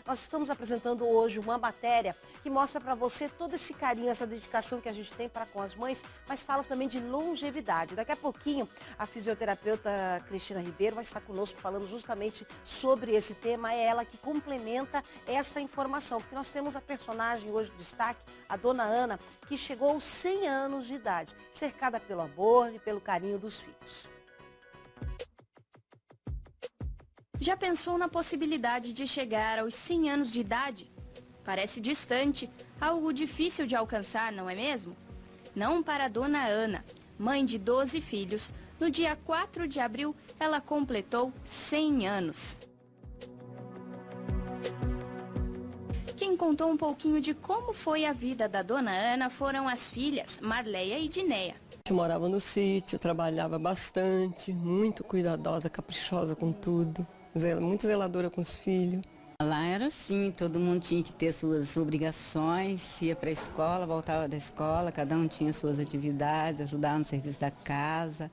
Nós estamos apresentando hoje uma matéria que mostra para você todo esse carinho, essa dedicação que a gente tem para com as mães, mas fala também de longevidade. Daqui a pouquinho, a fisioterapeuta Cristina Ribeiro vai estar conosco falando justamente sobre esse tema. É ela que complementa esta informação, porque nós temos a personagem hoje de destaque, a dona Ana, que chegou aos 100 anos de idade, cercada pelo amor e pelo carinho dos filhos. Já pensou na possibilidade de chegar aos 100 anos de idade? Parece distante, algo difícil de alcançar, não é mesmo? Não para a dona Ana, mãe de 12 filhos. No dia 4 de abril, ela completou 100 anos. Quem contou um pouquinho de como foi a vida da dona Ana foram as filhas Marleia e Dinéia. Eu morava no sítio, trabalhava bastante, muito cuidadosa, caprichosa com tudo. Muito zeladora com os filhos. Lá era assim, todo mundo tinha que ter suas obrigações, ia para a escola, voltava da escola, cada um tinha suas atividades, ajudava no serviço da casa.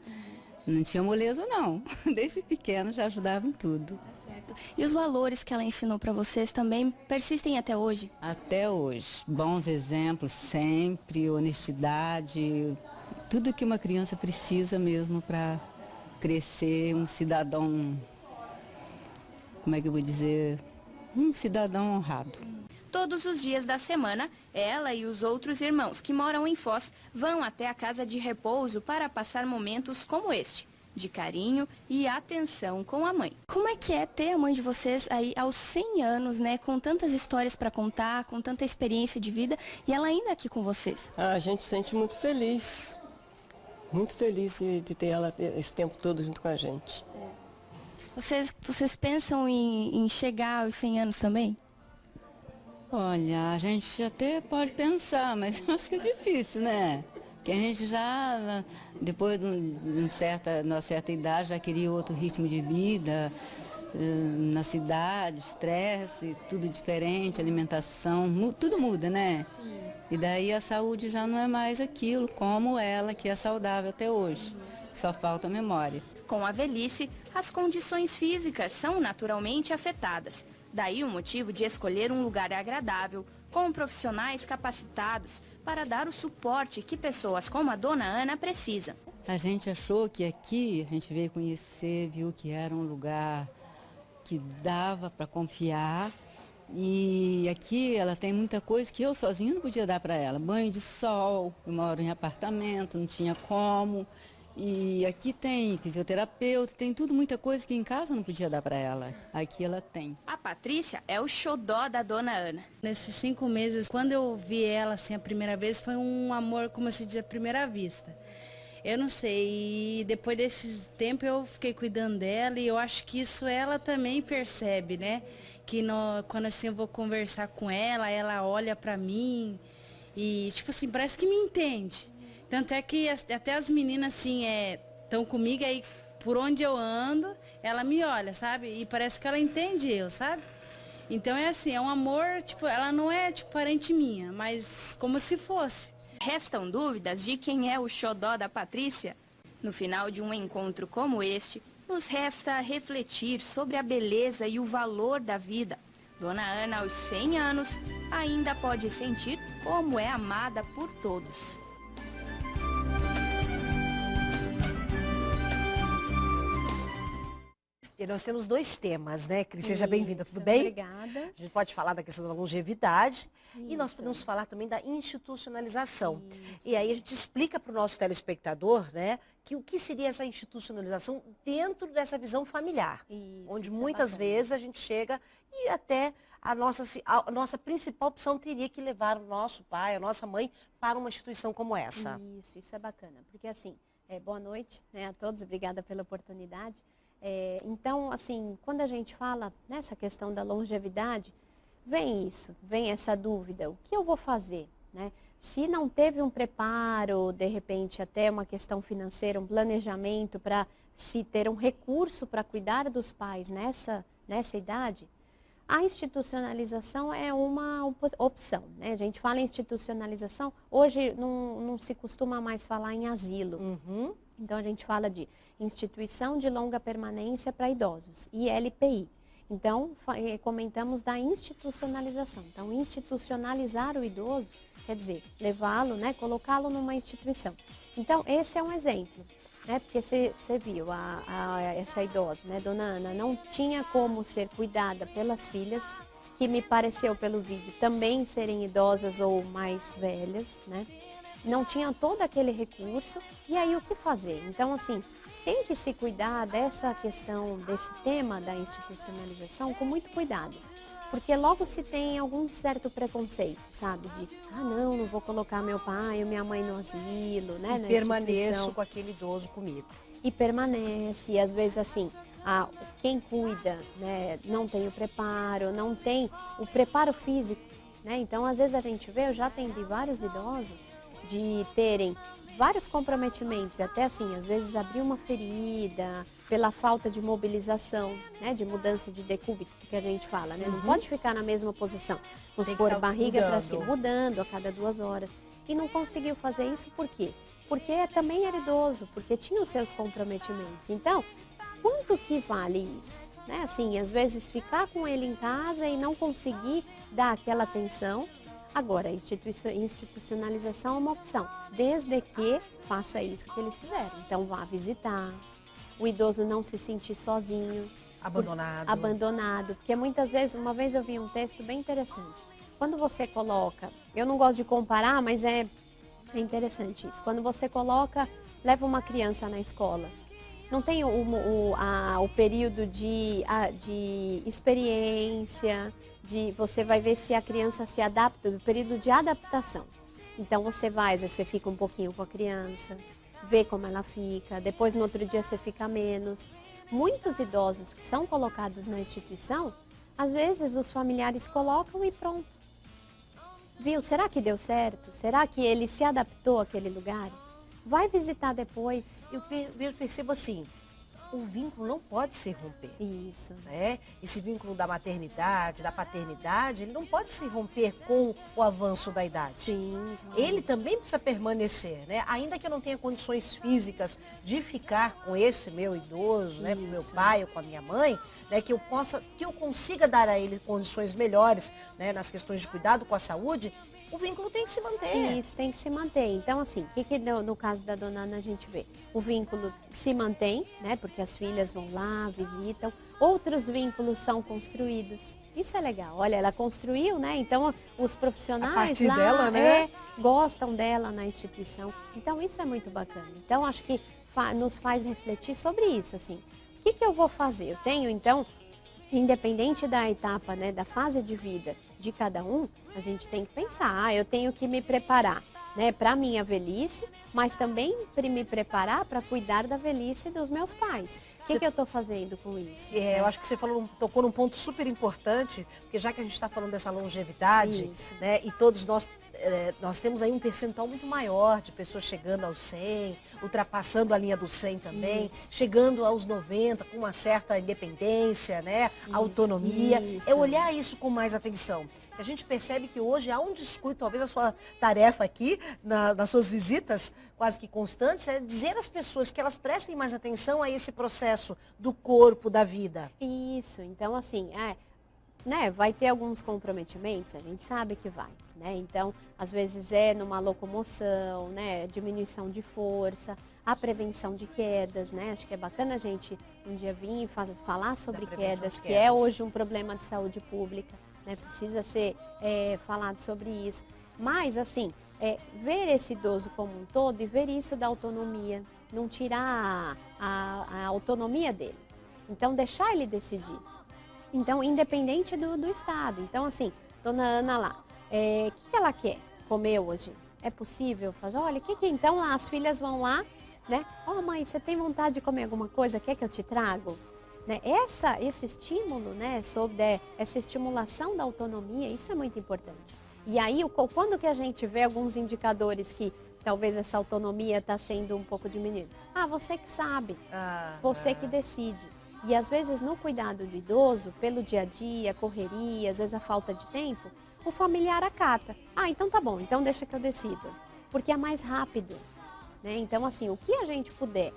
Não tinha moleza não, desde pequeno já ajudava em tudo. Certo. E os valores que ela ensinou para vocês também persistem até hoje? Até hoje, bons exemplos sempre, honestidade, tudo que uma criança precisa mesmo para crescer um cidadão, como é que eu vou dizer, um cidadão honrado. Todos os dias da semana, ela e os outros irmãos que moram em Foz vão até a casa de repouso para passar momentos como este, de carinho e atenção com a mãe. Como é que é ter a mãe de vocês aí aos 100 anos, né, com tantas histórias para contar, com tanta experiência de vida e ela ainda aqui com vocês? A gente se sente muito feliz de ter ela esse tempo todo junto com a gente. Vocês pensam em chegar aos 100 anos também? Olha, a gente até pode pensar, mas eu acho que é difícil, né? Porque a gente já, depois de uma certa idade, já queria outro ritmo de vida, na cidade, estresse, tudo diferente, alimentação, tudo muda, né? Sim. E daí a saúde já não é mais aquilo, como ela, que é saudável até hoje. Só falta a memória. Com a velhice, as condições físicas são naturalmente afetadas. Daí o motivo de escolher um lugar agradável, com profissionais capacitados para dar o suporte que pessoas como a dona Ana precisam. A gente achou que aqui, a gente veio conhecer, viu que era um lugar que dava para confiar. E aqui ela tem muita coisa que eu sozinha não podia dar para ela. Banho de sol, eu moro em apartamento, não tinha como. E aqui tem fisioterapeuta, tem tudo, muita coisa que em casa não podia dar para ela. Aqui ela tem. A Patrícia é o xodó da dona Ana. Nesses 5 meses, quando eu vi ela assim a primeira vez, foi um amor, como se diz, à primeira vista. Eu não sei, e depois desse tempo eu fiquei cuidando dela e eu acho que isso ela também percebe, né? Que quando assim eu vou conversar com ela, ela olha para mim e tipo assim, parece que me entende. Tanto é que até as meninas, assim, estão comigo, aí por onde eu ando, ela me olha, sabe? E parece que ela entende eu, sabe? Então é assim, é um amor, tipo, ela não é, tipo, parente minha, mas como se fosse. Restam dúvidas de quem é o xodó da Patrícia? No final de um encontro como este, nos resta refletir sobre a beleza e o valor da vida. Dona Ana, aos 100 anos, ainda pode sentir como é amada por todos. E nós temos 2 temas, né, Cris? Seja bem-vinda, tudo bem? Obrigada. A gente pode falar da questão da longevidade e nós podemos falar também da institucionalização. E aí a gente explica para o nosso telespectador, né, que o que seria essa institucionalização dentro dessa visão familiar. Onde muitas vezes a gente chega e até a nossa principal opção teria que levar o nosso pai, a nossa mãe para uma instituição como essa. Isso é bacana. Porque assim, boa noite, né, a todos, obrigada pela oportunidade. Então, assim, quando a gente fala nessa questão da longevidade, vem essa dúvida, o que eu vou fazer, né? Se não teve um preparo, de repente até uma questão financeira, um planejamento para se ter um recurso para cuidar dos pais nessa idade, a institucionalização é uma opção, né? A gente fala em institucionalização, hoje não se costuma mais falar em asilo. Então a gente fala de instituição de longa permanência para idosos, ILPI. Então, comentamos da institucionalização. Então, institucionalizar o idoso quer dizer levá-lo, né, colocá-lo numa instituição. Então, esse é um exemplo, né, porque você viu essa idosa, né, Dona Ana, não tinha como ser cuidada pelas filhas, que me pareceu pelo vídeo também serem idosas ou mais velhas, né? Não tinham todo aquele recurso, e aí o que fazer? Então, assim, tem que se cuidar dessa questão, desse tema da institucionalização com muito cuidado. Porque logo se tem algum certo preconceito, sabe? De, não vou colocar meu pai ou minha mãe no asilo, né? E permaneço com aquele idoso comigo. E permanece, e às vezes assim, quem cuida, né, não tem o preparo, não tem o preparo físico, né? Então, às vezes a gente vê, eu já atendi vários idosos de terem vários comprometimentos, até assim, às vezes abrir uma ferida pela falta de mobilização, né, de mudança de decúbito, que a gente fala, né? Não pode ficar na mesma posição, vamos pôr barriga para cima, mudando a cada 2 horas. E não conseguiu fazer isso por quê? Porque também era idoso, porque tinha os seus comprometimentos. Então, quanto que vale isso? Né? Assim, às vezes ficar com ele em casa e não conseguir dar aquela atenção. Agora, institucionalização é uma opção, desde que faça isso que eles fizeram. Então, vá visitar, o idoso não se sentir sozinho. Abandonado. Porque muitas vezes, uma vez eu vi um texto bem interessante. Quando você coloca, eu não gosto de comparar, mas é interessante isso. Quando você leva uma criança na escola, não tem o período de experiência, você vai ver se a criança se adapta, o período de adaptação. Então você fica um pouquinho com a criança, vê como ela fica, depois no outro dia você fica menos. Muitos idosos que são colocados na instituição, às vezes os familiares colocam e pronto. Viu? Será que deu certo? Será que ele se adaptou àquele lugar? Vai visitar depois. Eu percebo assim, o vínculo não pode se romper. Isso. Né? Esse vínculo da maternidade, da paternidade, ele não pode se romper com o avanço da idade. Sim. Ele também precisa permanecer, né? Ainda que eu não tenha condições físicas de ficar com esse meu idoso, né? Com meu pai ou com a minha mãe, né? Que eu consiga dar a ele condições melhores, né? Nas questões de cuidado com a saúde. O vínculo tem que se manter. Isso, tem que se manter. Então, assim, o que no caso da Dona Ana a gente vê? O vínculo se mantém, né? Porque as filhas vão lá, visitam. Outros vínculos são construídos. Isso é legal. Olha, ela construiu, né? Então, os profissionais lá dela, né? gostam dela na instituição. Então, isso é muito bacana. Então, acho que nos faz refletir sobre isso, assim. O que eu vou fazer? Eu tenho, então, independente da etapa, né? Da fase de vida de cada um, a gente tem que pensar, eu tenho que me preparar, né, para a minha velhice, mas também me preparar para cuidar da velhice dos meus pais. O que eu estou fazendo com isso? Eu acho que você tocou num ponto super importante, porque já que a gente está falando dessa longevidade, né, e todos nós temos aí um percentual muito maior de pessoas chegando aos 100, ultrapassando a linha do 100 também, chegando aos 90 com uma certa independência, né, autonomia. É olhar isso com mais atenção. A gente percebe que hoje há um descuido, talvez a sua tarefa aqui, nas suas visitas quase que constantes, é dizer às pessoas que elas prestem mais atenção a esse processo do corpo, da vida. Isso, então assim, né, vai ter alguns comprometimentos, a gente sabe que vai, né? Então, às vezes é numa locomoção, né, diminuição de força, a prevenção de quedas, né? Acho que é bacana a gente um dia vir e falar sobre quedas, que é hoje um problema de saúde pública, né? Precisa ser falado sobre isso. Mas, assim, ver esse idoso como um todo e ver isso da autonomia, não tirar a autonomia dele. Então, deixar ele decidir. Então, independente do estado. Então, assim, Dona Ana lá, o que ela quer comer hoje? É possível fazer? Olha, então as filhas vão lá, né? Mãe, você tem vontade de comer alguma coisa? Quer que eu te trago? Né? Esse estímulo, né, sobre essa estimulação da autonomia, isso é muito importante. E aí, quando que a gente vê alguns indicadores que talvez essa autonomia está sendo um pouco diminuída? Você que sabe, você que decide. E às vezes no cuidado do idoso, pelo dia a dia, correria, às vezes a falta de tempo, o familiar acata. Então tá bom, então deixa que eu decido. Porque é mais rápido. Né? Então assim, o que a gente puder.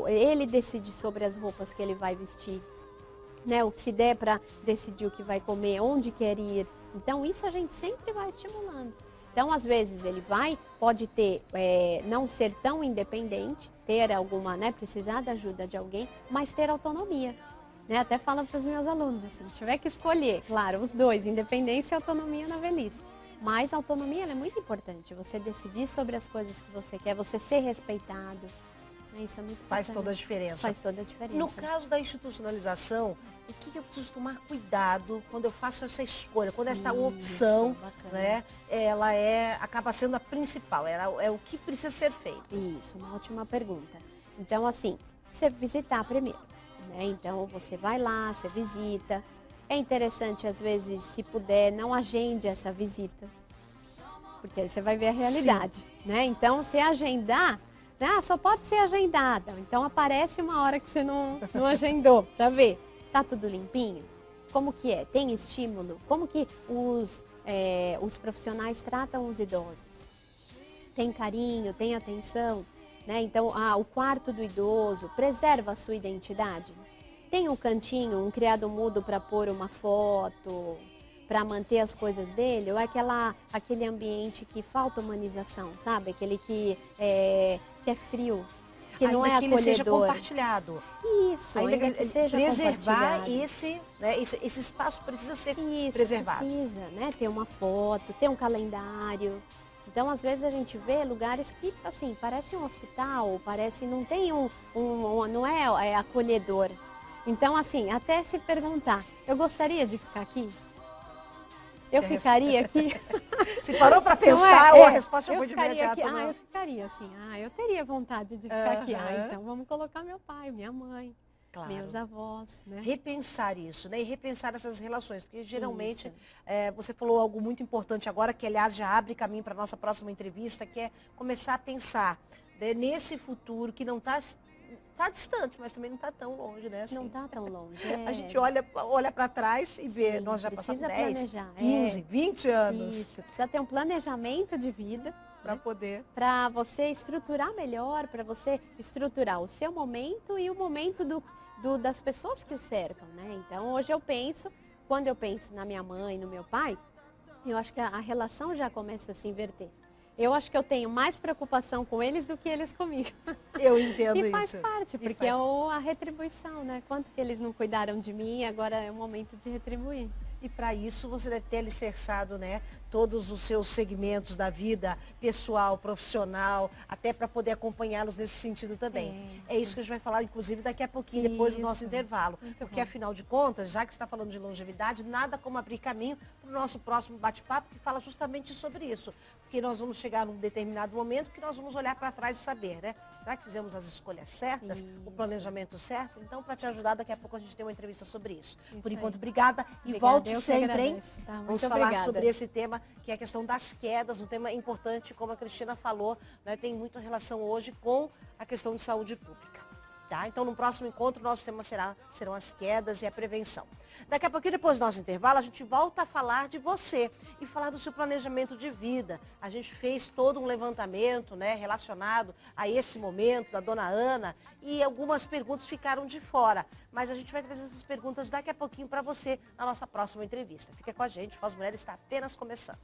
Ele decide sobre as roupas que ele vai vestir. né? O que se der para decidir o que vai comer, onde quer ir. Então, isso a gente sempre vai estimulando. Então, às vezes, ele pode ter, não ser tão independente, ter alguma, né, precisar da ajuda de alguém, mas ter autonomia. Né? Até falo para os meus alunos, assim, se tiver que escolher, claro, os dois, independência e autonomia na velhice. Mas a autonomia ela é muito importante, você decidir sobre as coisas que você quer, você ser respeitado. Isso é muito importante. Faz toda a diferença. Faz toda a diferença. No caso da institucionalização, o que eu preciso tomar cuidado quando eu faço essa escolha, quando esta opção, né, ela acaba sendo a principal, é o que precisa ser feito? Isso, uma ótima pergunta. Então, assim, você visitar primeiro, né? Então, você vai lá, você visita. É interessante, às vezes, se puder, não agende essa visita, porque aí você vai ver a realidade, né? Então, se agendar, só pode ser agendada. Então, aparece uma hora que você não agendou, para ver. Tá tudo limpinho? Como que é? Tem estímulo? Como que os profissionais tratam os idosos? Tem carinho, tem atenção? Né? Então, o quarto do idoso preserva a sua identidade? Tem um cantinho, um criado mudo para pôr uma foto, para manter as coisas dele? Ou é aquele ambiente que falta humanização, sabe? Aquele que é frio, que não é acolhedor. Ainda que ele seja compartilhado. Isso, ainda que seja preservar esse espaço precisa ser preservado. Precisa, né? Ter uma foto, ter um calendário. Então, às vezes a gente vê lugares que, assim, parece um hospital, não tem não é acolhedor. Então, assim, até se perguntar, eu gostaria de ficar aqui? Eu ficaria aqui? Se parou para pensar, ou a resposta foi de imediato? Eu ficaria assim, eu teria vontade de ficar aqui. Então vamos colocar meu pai, minha mãe, meus avós. Né? Repensar isso, né? E repensar essas relações, porque geralmente você falou algo muito importante agora, que aliás já abre caminho para a nossa próxima entrevista, que é começar a pensar, né, nesse futuro que não está distante, mas também não está tão longe, né? Assim. Não está tão longe. A gente olha para trás e vê, nós já passamos 10, 15, 20 anos. Isso, precisa ter um planejamento de vida. Para poder. Para você estruturar melhor, para você estruturar o seu momento e o momento das pessoas que o cercam, né? Então, hoje quando eu penso na minha mãe, no meu pai, eu acho que a relação já começa a se inverter. Eu acho que eu tenho mais preocupação com eles do que eles comigo. Eu entendo isso. E faz parte, porque é a retribuição, né? Quanto que eles não cuidaram de mim, agora é o momento de retribuir. E para isso você deve ter alicerçado, né, todos os seus segmentos da vida pessoal, profissional, até para poder acompanhá-los nesse sentido também. É isso que a gente vai falar, inclusive, daqui a pouquinho, depois do nosso intervalo. Porque, afinal de contas, já que você está falando de longevidade, nada como abrir caminho para o nosso próximo bate-papo, que fala justamente sobre isso. Porque nós vamos chegar num determinado momento que nós vamos olhar para trás e saber, né? Será que fizemos as escolhas certas, o planejamento certo? Então, para te ajudar, daqui a pouco a gente tem uma entrevista sobre isso. Por enquanto, obrigada. E volte sempre, hein? Vamos falar sobre esse tema, que é a questão das quedas, um tema importante, como a Cristina falou, né? Tem muita relação hoje com a questão de saúde pública. Tá? Então, no próximo encontro, nosso tema serão as quedas e a prevenção. Daqui a pouquinho, depois do nosso intervalo, a gente volta a falar de você e falar do seu planejamento de vida. A gente fez todo um levantamento, né, relacionado a esse momento da dona Ana e algumas perguntas ficaram de fora. Mas a gente vai trazer essas perguntas daqui a pouquinho para você na nossa próxima entrevista. Fica com a gente, Voz Mulher está apenas começando.